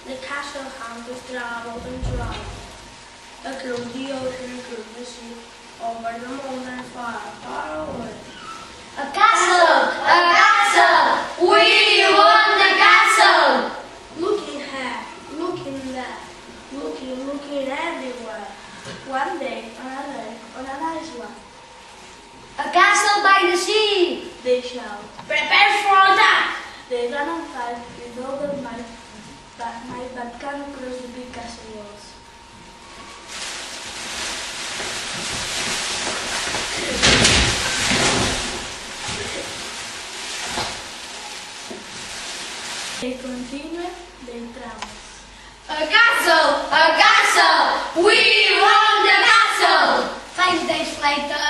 The castle hunters traveled and traveled across the ocean, across the sea, over the mountain, far, far away. A castle! A castle! We want the castle! Looking here, looking there, looking everywhere. One day, on an island, A castle by the sea! they shout. Prepare for attack! They run and fight with all their might, but can't cross the big castle walls. They continue their travels. A castle! A castle! We want the castle! 5 days later,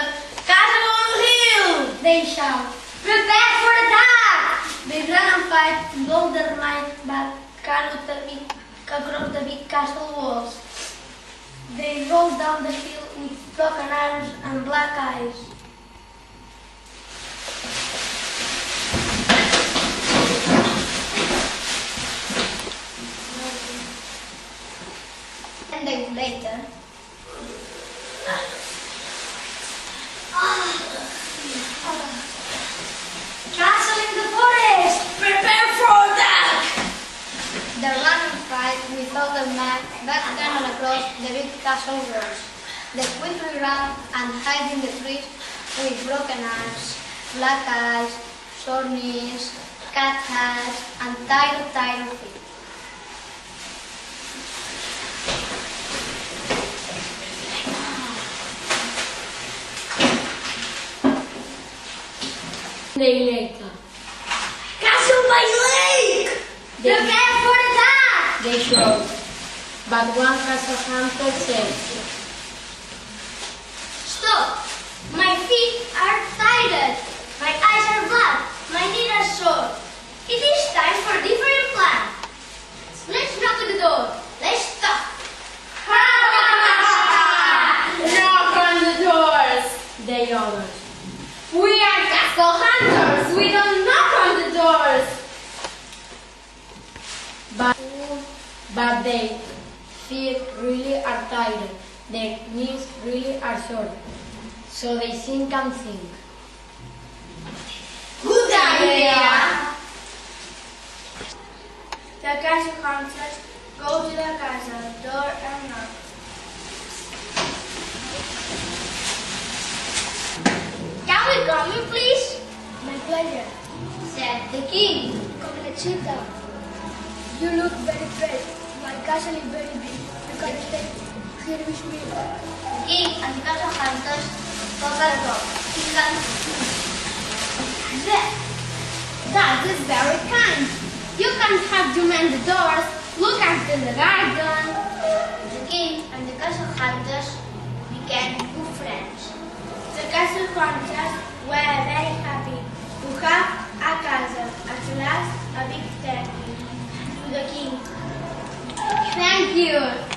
castle on the hill! They shout. Prepare for attack! They run and fight with all their might, but cannot across the big castle walls. They roll down the hill with broken arms and black eyes. And then later, castle in the forest! Prepare for attack! They run and fight with all their might, but cannot across the big castle walls. They quickly run and hide in the trees with broken arms, black eyes, sore knees, cat heads, and tired feet. Day later, Castle by lake! Prepare for attack! they show, but one castle hunter says, Stop! My feet are tired. My eyes are black. My knees are sore. It is time for a different plan. Let's knock at the door. Let's stop. knock on the doors, they ordered. We are castle hunters. We don't knock on the doors. But they feet really are tired, their knees really are sore, so they think and think. Good idea. The castle hunters go to the castle door and knock. Can we come in, please? My pleasure. Said the king. Petita, you look very fresh. My castle is very big. You can stay here with me. The king and the castle hunters knock at the door. That is very kind. You can have to mend the doors, look after the garden. The king and the castle hunters became good friends. The castle hunters were very happy to have a castle. At last, a big thank you to the king. Thank you.